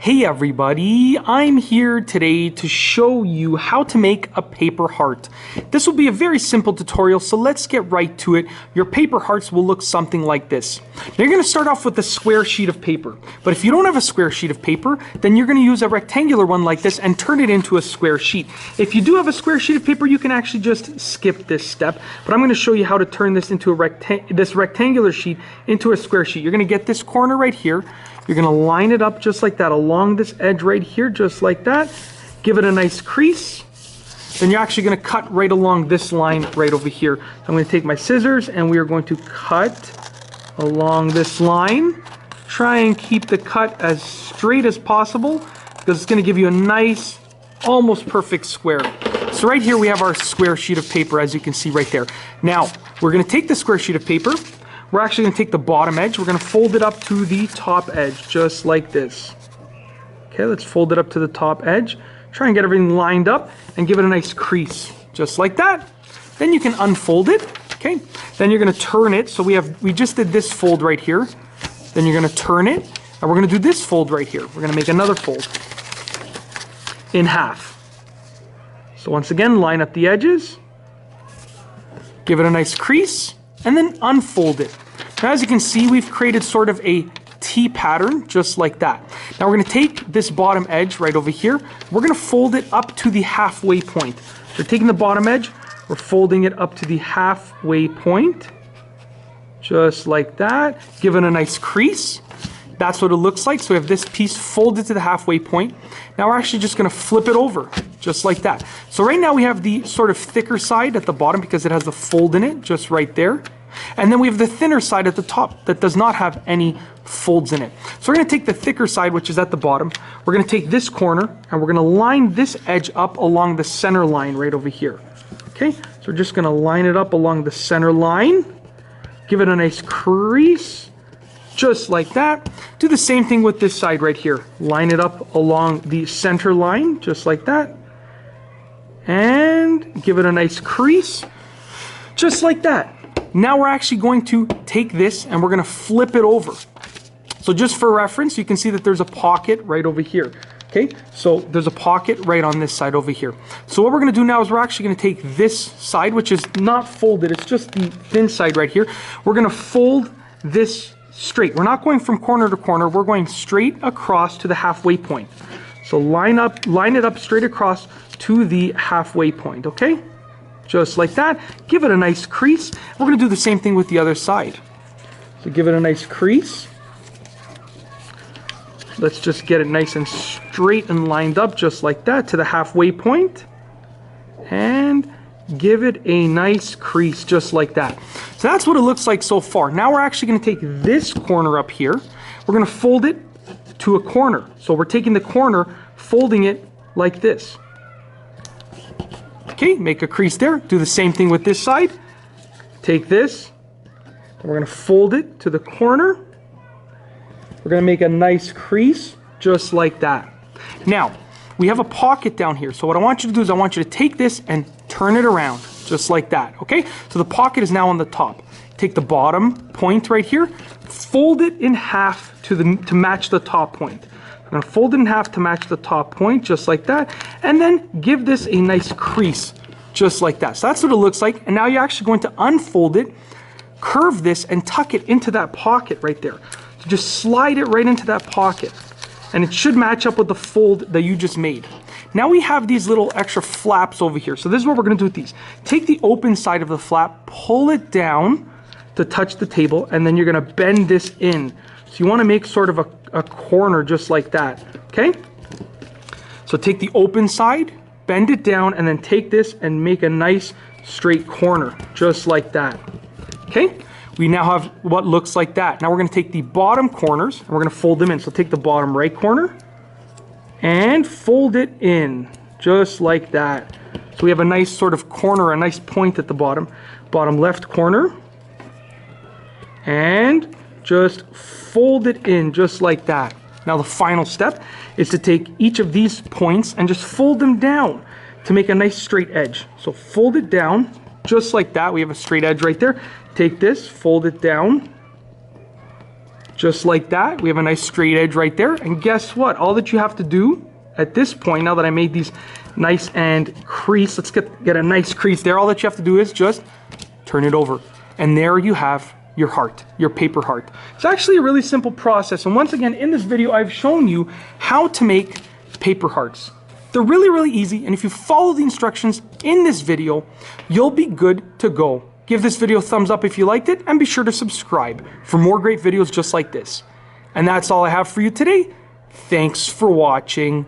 Hey everybody, I'm here today to show you how to make a paper heart. This will be a very simple tutorial, so let's get right to it. Your paper hearts will look something like this. Now you're going to start off with a square sheet of paper, but if you don't have a square sheet of paper, then you're going to use a rectangular one like this and turn it into a square sheet. If you do have a square sheet of paper, you can actually just skip this step, but I'm going to show you how to turn this into this rectangular sheet into a square sheet. You're going to get this corner right here. You're going to line it up just like that along this edge right here, just like that. Give it a nice crease. Then you're actually going to cut right along this line right over here. I'm going to take my scissors and we are going to cut along this line. Try and keep the cut as straight as possible because it's going to give you a nice, almost perfect square. So right here we have our square sheet of paper, as you can see right there. Now, we're going to take the square sheet of paper. We're actually going to take the bottom edge. We're going to fold it up to the top edge, just like this. Okay, let's fold it up to the top edge. Try and get everything lined up and give it a nice crease, just like that. Then you can unfold it, okay? Then you're going to turn it. So we just did this fold right here. Then you're going to turn it, and we're going to do this fold right here. We're going to make another fold in half. So once again, line up the edges. Give it a nice crease, and then unfold it. Now, as you can see, we've created sort of a T pattern, just like that. Now we're going to take this bottom edge right over here. We're going to fold it up to the halfway point. We're taking the bottom edge, we're folding it up to the halfway point, just like that. Give it a nice crease. That's what it looks like. So we have this piece folded to the halfway point. Now we're actually just going to flip it over, just like that. So right now we have the sort of thicker side at the bottom because it has the fold in it, just right there. And then we have the thinner side at the top that does not have any folds in it. So we're going to take the thicker side, which is at the bottom. We're going to take this corner and we're going to line this edge up along the center line right over here. Okay, so we're just going to line it up along the center line. Give it a nice crease, just like that. Do the same thing with this side right here. Line it up along the center line, just like that. And give it a nice crease, just like that. Now we're actually going to take this and we're going to flip it over. So just for reference, you can see that there's a pocket right over here. Okay, so there's a pocket right on this side over here. So what we're going to do now is we're actually going to take this side, which is not folded, it's just the thin side right here. We're going to fold this straight. We're not going from corner to corner, we're going straight across to the halfway point. So line it up straight across to the halfway point, okay? Just like that. Give it a nice crease. We're going to do the same thing with the other side. So give it a nice crease. Let's just get it nice and straight and lined up just like that to the halfway point. And give it a nice crease just like that. So that's what it looks like so far. Now we're actually going to take this corner up here. We're going to fold it to a corner. So we're taking the corner, folding it like this. Okay, make a crease there. Do the same thing with this side. Take this, and we're going to fold it to the corner. We're going to make a nice crease, just like that. Now, we have a pocket down here. So what I want you to do is I want you to take this and turn it around, just like that. Okay, so the pocket is now on the top. Take the bottom point right here, fold it in half to match the top point. I'm going to fold it in half to match the top point, just like that, and then give this a nice crease, just like that. So that's what it looks like, and now you're actually going to unfold it, curve this, and tuck it into that pocket right there. So just slide it right into that pocket, and it should match up with the fold that you just made. Now we have these little extra flaps over here, so this is what we're going to do with these. Take the open side of the flap, pull it down to touch the table, and then you're going to bend this in. So you want to make sort of a corner just like that, okay? So take the open side, bend it down, and then take this and make a nice straight corner, just like that, okay? We now have what looks like that. Now we're going to take the bottom corners, and we're going to fold them in. So take the bottom right corner, and fold it in, just like that. So we have a nice sort of corner, a nice point at the bottom. Bottom left corner, and just fold it in just like that. Now the final step is to take each of these points and just fold them down to make a nice straight edge. So fold it down just like that. We have a straight edge right there. Take this, fold it down Just like that. We have a nice straight edge right there. And guess what? All that you have to do at this point, now that I made these nice and crease, let's get a nice crease there. All that you have to do is just turn it over. And there you have your heart, your paper heart. It's actually a really simple process. And once again, in this video, I've shown you how to make paper hearts. They're really, really easy. And if you follow the instructions in this video, you'll be good to go. Give this video a thumbs up if you liked it, and be sure to subscribe for more great videos just like this. And that's all I have for you today. Thanks for watching.